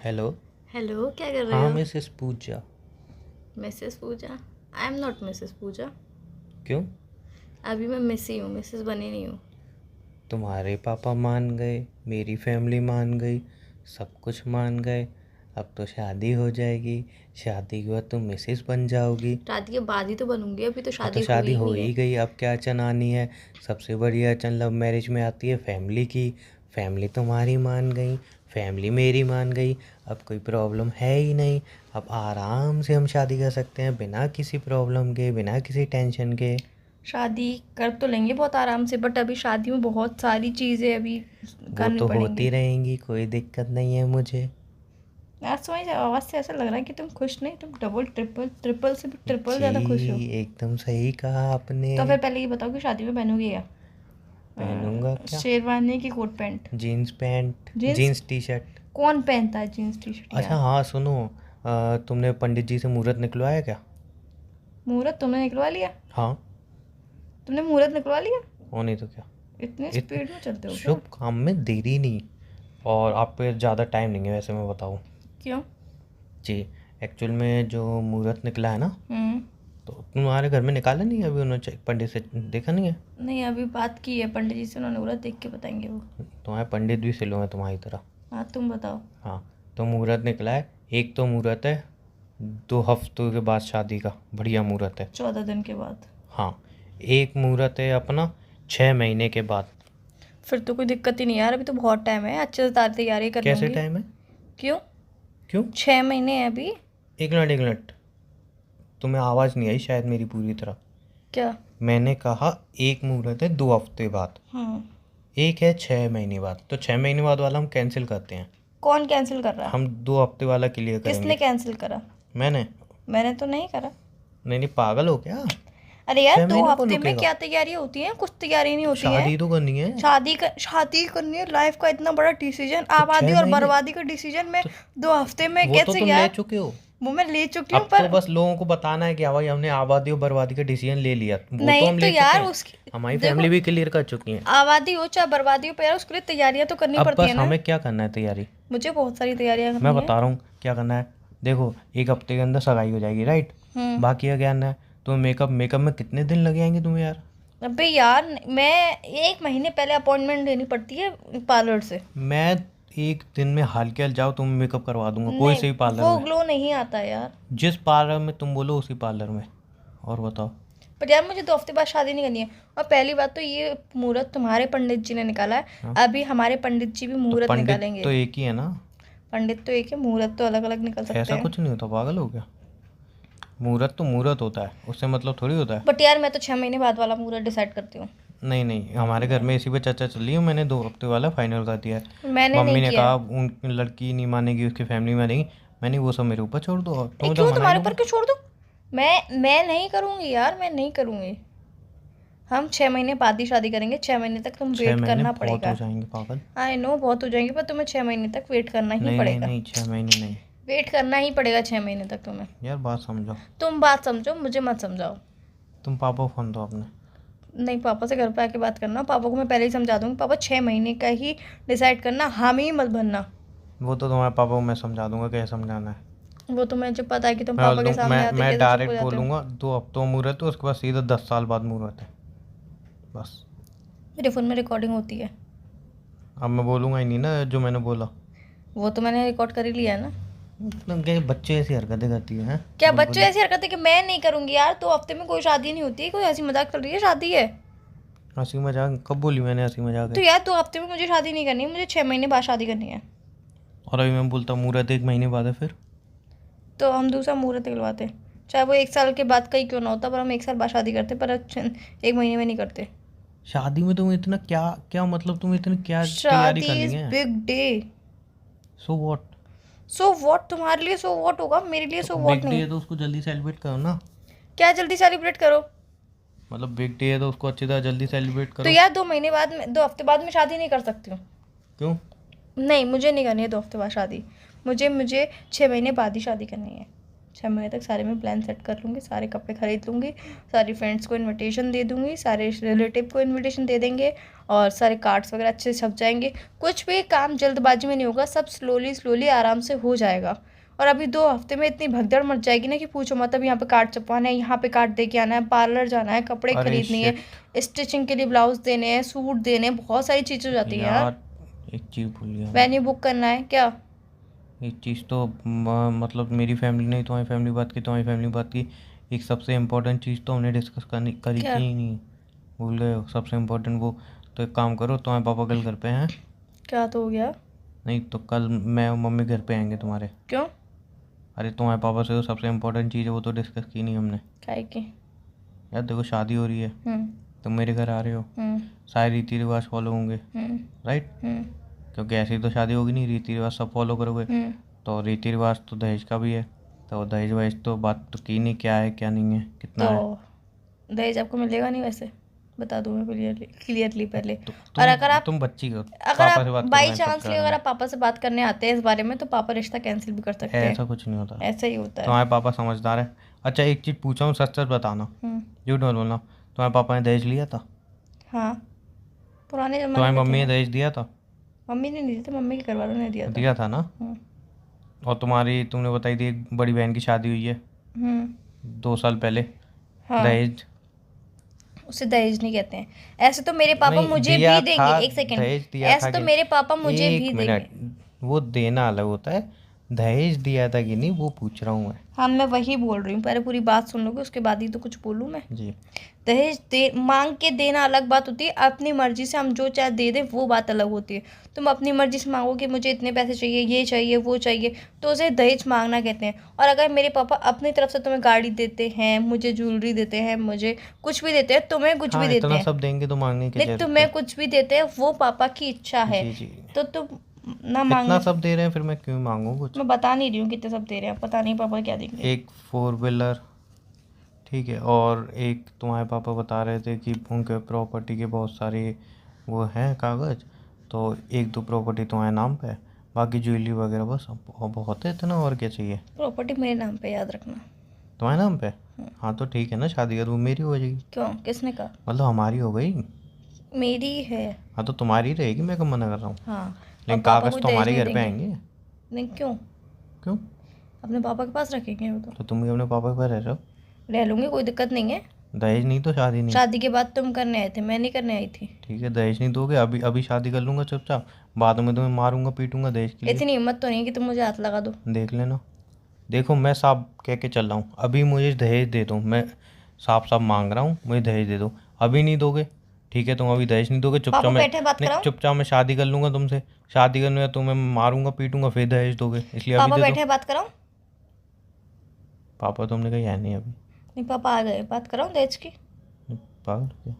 Hello. Hello, क्या कर रहे हाँ हो? Mrs Pooja. Mrs Pooja? I am not Mrs Pooja. क्यों? अभी मैं मिस ही हूँ, मिसेस बनी नहीं हूँ। तुम्हारे पापा मान गए, मेरी फैमिली मान गई, सब कुछ मान गए। अब तो शादी हो जाएगी, शादी के बाद तुम मिसेस बन जाओगी। शादी के बाद ही तो बनूंगी, अभी तो हाँ तो शादी हुई शादी ही हो नहीं ही है। गई, अब क्या अड़चन आनी है। सबसे बड़ी अड़चन लव मैरिज में आती है फैमिली की। फैमिली तुम्हारी मान गई, फैमिली मेरी मान गई, अब कोई प्रॉब्लम है ही नहीं। अब आराम से हम शादी कर सकते हैं, बिना किसी प्रॉब्लम के, बिना किसी टेंशन के। शादी कर तो लेंगे बहुत आराम से, बट अभी शादी में बहुत सारी चीज़ें अभी वो करनी तो होती पड़ेंगी। रहेंगी, कोई दिक्कत नहीं है मुझे। आज तुम्हारी आवाज़ से ऐसा लग रहा है कि तुम खुश नहीं, तुम डबल ट्रिपल ट्रिपल से भी ट्रिपल जी, ज़्यादा खुश हो। एकदम सही कहा आपने। तो फिर पहले ये बताओ कि शादी में पहनोगे क्या? पहनूंगा क्या? शेरवानी की coat pant? Jeans pant, jeans? Jeans T shirt. कौन पहनता है जीन्स टी शर्ट अच्छा यार? हाँ सुनो, तुमने पंडित जी से मुहूर्त निकलवाया क्या? मुहूर्त तुमने निकलवा लिया? हाँ। तुमने मुहूर्त निकलवा लिया? और नहीं तो क्या। इतने इत स्पीड में चलते हो क्या? शुभ काम में देरी नहीं। और आप पे ज़्यादा टाइम नहीं है वैसे, मैं बताऊँ। क्यों? जी। एक्चुअल में जो मुहूर्त निकला है ना, हम्म। तो तुम्हारे घर में निकाला नहीं है अभी? उन्होंने पंडित से देखा नहीं है? नहीं, अभी बात की है पंडित जी से, उन्होंने बोला देख के बताएंगे वो। तुम्हारे पंडित भी सिलो हैं तुम्हारी तरह। हाँ, तुम बताओ। हाँ। तो मुहूर्त निकला है। एक तो मुहूर्त है 2 हफ्तों के बाद शादी का, बढ़िया मुहूर्त है। 14 दिन के बाद? हाँ। एक मुहूर्त है अपना 6 महीने के बाद। फिर तो कोई दिक्कत ही नहीं यार, अभी तो बहुत टाइम है, अच्छे से तैयारी कर कैसे लूँगी। टाइम है? क्यों? क्यों? 6 महीने है अभी। एक मिनट एक मिनट, तुम्हें आवाज़ नहीं आई शायद मेरी पूरी तरह। क्या? मैंने कहा एक मुहूर्त है 2 हफ्ते बाद, हम्म। एक है 6 महीने बाद। तो 6 महीने बाद वाला हम कैंसिल करते हैं, कौन कैंसिल कर रहा है? हम 2 हफ्ते वाला क्लियर किसने करेंगे। कैंसिल करा? मैंने? मैंने तो नहीं करा। नहीं नहीं, पागल हो क्या? अरे यार, छः दो महीने कौन हफ्ते में रुकेगा? क्या तैयारी होती है? कुछ तैयारी नहीं होती है। शादी तो करनी है। शादी करनी है, लाइफ का इतना बड़ा डिसीजन, तो आबादी छः और महीने बर्बादी का डिसीजन में तो 2 हफ्ते में वो तो कैसे तुम ले यार? चुके हो। वो मैं ले चुकी हूँ, अब तो पर बस लोगों को बताना है कि हाँ भाई हमने आबादी और बर्बादी का डिसीजन ले लिया, वो तो नहीं हम तो ले चुके यार हैं। उसकी हमारी देखो, फैमिली भी क्लियर कर चुकी है। आबादी हो चाहे बर्बादी हो, पर यार उसके लिए तैयारियां तो करनी अब पड़ती बस है ना। हमें क्या करना है तैयारी। मुझे बहुत सारी तैयारियां मैं करनी है। बता रहा हूँ क्या करना है। देखो, एक हफ्ते के अंदर सगाई हो जाएगी, राइट? हम्म। बाकी का क्या करना है? तो मेकअप मेकअप में कितने दिन लग जाएंगे तुम्हें यार? अबे यार, मैं 1 महीने पहले अपॉइंटमेंट लेनी पड़ती है पार्लर से। मैं एक दिन में हाल के हाल जाओ तुम मेकअप करवा दूंगा, कोई नहीं, से भी पार्लर वो में। ग्लो नहीं आता यार। जिस पार्लर में तुम बोलो उसी पार्लर में। और बताओ। पर यार, मुझे 2 हफ्ते बाद शादी नहीं करनी है। और पहली बात तो ये मुहूर्त तुम्हारे पंडित जी ने निकाला है। हाँ, अभी हमारे पंडित जी भी तो मुहूर्त पंडित निकालेंगे। तो एक ही है ना। पंडित तो एक है, मुहूर्त तो अलग अलग निकल सकते ऐसा हैं। कुछ नहीं होता, पागल हो गया। मुहूर्त तो मुहूर्त होता है, उससे मतलब थोड़ी होता है। बट यार, मैं तो 6 महीने बाद वाला मुहूर्त डिसाइड करती हूँ। नहीं नहीं, हमारे घर में इसी पे चर्चा चल रही है, मैंने 2 हफ्ते वाला फाइनल कर दिया है। मैंने मम्मी नहीं ने किया कहा है। उन लड़की नहीं मानेगी, उसकी फैमिली मानेगी। मैंने वो सब मेरे ऊपर छोड़ दो, और नहीं, तुम्हें तो क्यों मना ही तुम्हारे ऊपर लूँगा। क्यों छोड़ दूँ? मैं नहीं करूँगी यार, मैं नहीं करूँगी। हम 6 महीने बाद ही शादी करेंगे, 6 महीने तक तुम छः वेट महीने करना बहुत हो पड़ेगा। जाएंगे पागल। आई नो बहुत हो जाएंगे, पर तुम्हें 6 महीने तक वेट करना ही नहीं नहीं पड़ेगा। नहीं, 6 महीने नहीं। वेट करना ही पड़ेगा 6 महीने तक तुम्हें। यार बात समझो। तुम बात समझो, मुझे मत समझाओ। तुम पापा को फोन दो अपने। नहीं, पापा से घर पे आके बात करना। पापा को मैं पहले ही समझा दूंगी, पापा 6 महीने का ही डिसाइड करना, हामी मत बनना। वो तो तुम्हारे पापा को मैं समझा दूंगा कैसे समझाना है। वो तो मुझे पता है कि तुम मैं बोल पापा के दूँ, सामने मैं आते मैं कैसे चुप हो डायरेक्ट जाते हो। बोलूँगा 2 हफ्तों मुहूर्त है, उसके बाद सीधा 10 साल बाद मुहूर्त है, बस। मेरे फ़ोन में रिकॉर्डिंग होती है। अब मैं बोलूँगा ही नहीं ना जो मैंने बोला। वो तो मैंने रिकॉर्ड कर ही लिया है ना। मतलब क्या बच्चे ऐसी हरकतें करती हैं? क्या बच्चे बुलबुली। ऐसी हरकत है कि मैं नहीं करूंगी यार? 2 हफ्ते में कोई शादी नहीं होती, कोई हंसी मजाक कर रही है, शादी है। हंसी मजाक कब बोली मैंने? हंसी मजाक तो है। यार, 2 हफ्ते में मुझे शादी नहीं करनी, मुझे 6 महीने बाद शादी करनी है। और अभी मैं बोलता हूँ मुहूर्त 1 महीने बाद है फिर। तो हम दूसरा मुहूर्त निकलवाते हैं, चाहे वो 1 साल के बाद का ही क्यों ना होता, पर हम 1 साल बाद शादी करते, पर 1 महीने में नहीं करते। शादी में तुम इतना क्या क्या मतलब, तुम इतनी क्या तैयारी शादी करनी इज है? Big day. So what? So what? तुम्हारे लिए सो वॉट होगा, मेरे लिए सो तो वॉट बिग डे नहीं। है तो उसको जल्दी सेलिब्रेट करो ना। क्या जल्दी सेलिब्रेट करो? मतलब बिग डे है तो उसको अच्छी तरह जल्दी सेलिब्रेट तो करो। यार, 2 महीने बाद में, 2 हफ्ते बाद में शादी नहीं कर सकती हूँ। क्यों? नहीं, मुझे नहीं करनी है 2 हफ्ते बाद शादी। मुझे 6 महीने बाद ही शादी करनी है। 6 महीने तक सारे मैं प्लान सेट कर लूँगी, सारे कपड़े खरीद लूँगी, सारी फ्रेंड्स को इनविटेशन दे दूँगी, सारे रिलेटिव को इनविटेशन दे देंगे और सारे कार्ड्स वगैरह अच्छे से छप जाएंगे। कुछ भी काम जल्दबाजी में नहीं होगा, सब स्लोली स्लोली आराम से हो जाएगा। और अभी 2 हफ्ते में इतनी भगदड़ मच जाएगी ना कि पूछो मत। अब यहाँ पे कार्ड छपवाना है, यहाँ पे कार्ड दे के आना है, पार्लर जाना है, कपड़े अरे खरीदनी है, शिट स्टिचिंग के लिए ब्लाउज देने हैं, सूट देने हैं, बहुत सारी चीज़ें हो जाती हैं यार। यार, एक चीज़ भूल गया मैं। वेन्यू बुक करना है क्या? एक चीज़ तो मतलब मेरी फैमिली ने तुम्हारी फैमिली बात की, तुम्हारी फैमिली बात की, एक सबसे इम्पोर्टेंट चीज़ तो हमने डिस्कस करी क्या? थी ही नहीं। भूल गए हो सबसे इम्पोर्टेंट वो। तो एक काम करो, तुम्हारे पापा कल घर पे हैं? क्या तो हो गया? नहीं तो कल मैं और मम्मी घर पे आएंगे तुम्हारे। क्यों? अरे तुम्हारे पापा से तो सबसे इम्पोर्टेंट चीज़ है वो तो डिस्कस की नहीं हमने। काय की? यार देखो, शादी हो रही है, हम्म तुम मेरे घर आ रहे हो, हम्म सारे रीति रिवाज फॉलो होंगे, हम्म राइट? हम्म क्योंकि ऐसे ही तो शादी होगी नहीं, रीति रिवाज सब फॉलो करोगे। हम्म तो रीति रिवाज तो दहेज का भी है, तो दहेज वहेज तो बात तो की नहीं, क्या है क्या नहीं है, कितना है। तो दहेज आपको मिलेगा नहीं वैसे, बता दूँ मैं क्लियरली पहले। तु, और अगर आप तुम बच्ची हो, अगर पापा आप से बात बाई करना है, सब चांसली करना अगर है। आप पापा से बात करने आते हैं इस बारे में तो पापा रिश्ता कैंसिल भी कर सकते हैं। ऐसा कुछ नहीं होता, ऐसा ही होता है। तुम्हारे पापा समझदार है। अच्छा एक चीज़ पूछा हूँ, सच सच बताना, हम्म झूठ मत बोलना। तुम्हारे पापा ने दहेज लिया था? हाँ, पुराने ज़माने तुम्हारी में थे मम्मी ने ना। दहेज दिया था? मम्मी ने नहीं दिया था, मम्मी के घर वालों ने दिया था। दिया था ना। हम्म और तुम्हारी, तुमने बताई थी एक बड़ी बहन की शादी हुई है हम्म 2 साल पहले, हाँ, दहेज? उसे दहेज नहीं कहते हैं। ऐसे तो मेरे पापा नहीं मुझे दिया भी देंगे, था, एक सेकेंड। दहेज दिया था ऐसे तो कि मेरे पापा मुझे भी एक देंगे। मिनट, वो देना अलग होता है, दहेज दिया था कि नहीं वो पूछ रहा हूँ मैं। हाँ, मैं वही बोल रही हूँ, पहले पूरी बात सुन लोगे उसके बाद ही तो कुछ बोलूँ मैं। जी। दहेज दे मांग के देना अलग बात होती है, अपनी मर्जी से हम जो चाहे दे दें वो बात अलग होती है। तुम अपनी मर्जी से मांगो कि मुझे इतने पैसे चाहिए, ये चाहिए, वो चाहिए, तो उसे दहेज मांगना कहते हैं। और अगर मेरे पापा अपनी तरफ से तुम्हें गाड़ी देते हैं, मुझे ज्वेलरी देते हैं, मुझे कुछ भी देते हैं, तुम्हें कुछ भी हाँ देते इतना हैं, सब देंगे तो मांगने की नहीं जरूरत तुम्हें है। कुछ भी देते हैं, वो पापा की इच्छा है। जी जी। तो तुम ना इतना मांगने। सब दे रहे हैं फिर मैं क्यों मांगू कुछ। मैं बता नहीं रही हूँ कितने सब दे रहे हैं, पता नहीं पापा क्या देंगे। एक 4 व्हीलर, ठीक है, और एक तुम्हारे पापा बता रहे थे कि उनके प्रॉपर्टी के बहुत सारे वो हैं कागज़, तो 1-2 प्रॉपर्टी तुम्हारे नाम पे है, बाकी ज्वेलरी वगैरह बस। अब बहुत है इतना, और क्या चाहिए? प्रॉपर्टी मेरे नाम पे, याद रखना। तुम्हारे नाम पे? हाँ तो ठीक है ना, शादी का तो मेरी हो जाएगी। क्यों? किसने कहा? मतलब हमारी हो गई। मेरी है। हाँ तो तुम्हारी रहेगी, मैं कब मना कर रहा हूँ। हाँ, और लेकिन पापा कागज़ कोई तो दहेज हमारे नहीं घर पे देंगे। आएंगे। नहीं, क्यों? क्यों? अपने पापा के पास रखेंगे वो तो तुम भी अपने पापा के पास रह रहे हो। तो रह लूँगी, कोई दिक्कत नहीं है। दहेज नहीं तो शादी नहीं। शादी के बाद तुम करने आए थे, मैं नहीं करने आई थी। ठीक है, दहेज नहीं दोगे, अभी अभी शादी कर लूँगा चुपचाप, बाद में तुम्हें मारूंगा पीटूंगा दहेज के लिए। इतनी हिम्मत तो नहीं कि तुम मुझे हाथ लगा दो। देख लेना। देखो मैं साफ कह के चल रहा हूँ, अभी मुझे दहेज दे दो, मैं साफ साफ मांग रहा हूँ, मुझे दहेज दे दो। अभी नहीं दोगे, ठीक है, तुम अभी दहेज नहीं दोगे, चुपचाप पापा मैं, बैठे बात नहीं कराऊं? चुपचाप मैं शादी कर लूँगा तुमसे, शादी करने में तुम्हें मारूंगा पीटूंगा, फिर दहेज दोगे, इसलिए अभी पापा दे दो। बैठे बात कराऊं? पापा तुमने कही है नहीं अभी। नहीं, पापा आ गए, बात कराऊं दहेज की? पागल क्या?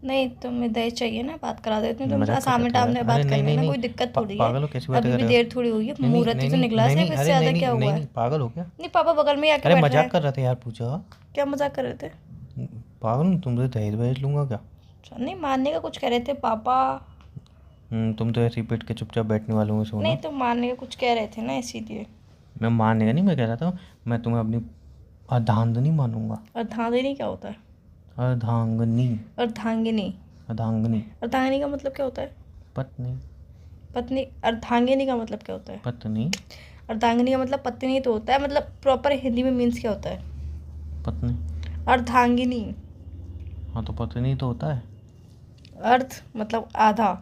नहीं, तुम्हें दहेज चाहिए ना, बात करा देती हूँ। तुम मजाक कर सामने रहे थे सामने यार। बात अरे नहीं करने नहीं में नहीं, कोई दिक्कत थोड़ी है। पागल हो, कैसी बातें अभी कर भी रहे हो? देर थोड़ी हुई है, नहीं नहीं मुहूर्त ही तो नहीं निकला नहीं है, नहीं, इससे अरे ज़्यादा नहीं क्या नहीं हुआ नहीं, है? पागल हो क्या? नहीं, पापा बगल में ही आके अरे बैठ रहे मजाक हैं। कर रहे थे यार, पूछा। क्या मजाक कर रहे थे? पागल हूँ, तुमसे दहेज वहेज लूंगा क्या? अच्छा, नहीं मानने का कुछ कह रहे थे पापा। तुम तो ऐसे ही पेट के चुपचाप बैठने वालों में सोना। नहीं, तुम मानने का कुछ कह रहे थे ना, इसीलिए। मैं मानने का नहीं, मैं कह रहा था मैं तुम्हें अपनी अर्धांगिनी मानूंगा। अर्धांगिनी क्या होता है? अर्धांगिनी। अर्धांगिनी? अर्धांगिनी अर्धांगिनी का मतलब क्या होता है? पत्नी। पत्नी? अर्धांगिनी का मतलब क्या होता है? पत्नी। अर्धांगिनी का मतलब पत्नी तो होता है, मतलब प्रॉपर हिंदी में मीन्स क्या होता है? पत्नी। अर्धांगिनी? हाँ तो पत्नी तो होता है। अर्ध मतलब आधा,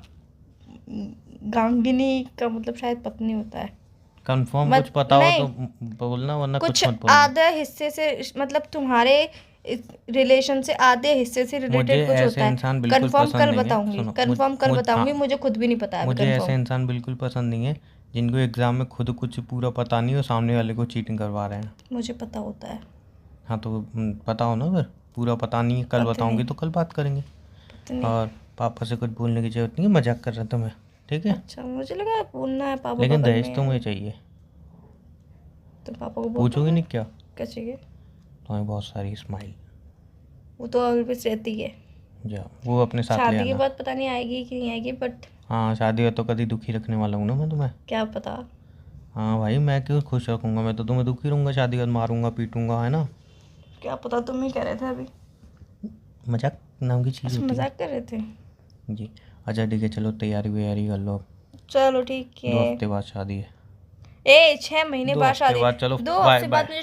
गांगिनी का मतलब शायद पत्नी होता है। कंफर्म मत कुछ पता हो नहीं, तो बोलना, वरना कुछ कुछ मत बोलना। आधा हिस्से से, मतलब तुम्हारे रिलेशन से आधे हिस्से से मुझे रिलेटेड कुछ ऐसे होता है। इंसान बिल्कुल कंफर्म पसंद कल नहीं है, बताऊंगी, सुनो कंफर्म कल बताऊंगी, हाँ, मुझे खुद भी नहीं पता है अभी मुझे ऐसे कंफर्म। इंसान बिल्कुल पसंद नहीं है जिनको एग्जाम में खुद कुछ पूरा पता नहीं हो, सामने वाले को चीटिंग करवा रहे हैं। मुझे पता होता है। हाँ तो पता हो ना, फिर पूरा पता नहीं है, कल पता बताऊंगी नहीं। तो कल बात करेंगे। पता नहीं। और पापा से कुछ बोलने की जरूरत नहीं है, मजाक कर रहे थे मैं, ठीक है। अच्छा, मुझे लगा बोलना है पापा लेकिन बगल दहेज में तो है। मुझे चाहिए। तो पापा को पूछोगे नहीं क्या? क्या चाहिए? तुम्हें बहुत सारी स्माइल। वो तो ऑलवेज रहती है। जा वो अपने साथ ले शादी के आना। बाद पता नहीं आएगी कि नहीं आएगी, बट हाँ शादी है तो कभी दुखी रखने वाला हूँ ना मैं तुम्हें। क्या पता। हाँ भाई, मैं क्यों खुश रखूँगा, मैं तो तुम्हें दुखी रहूँगा, शादी के बाद मारूंगा पीटूंगा, है ना। क्या पता, तुम ही कह रहे थे अभी। मजाक नाम की चीज़ अच्छा, होती है मजाक कर रहे थे। जी। अच्छा ठीक है, चलो तैयारी वैयारी कर लो। चलो ठीक 2 है। हफ्ते बाद शादी है। 6 महीने 2 बाद हफ्ते शादी। बाद, चलो 2 बाय हफ्ते बाद बाय। मुझे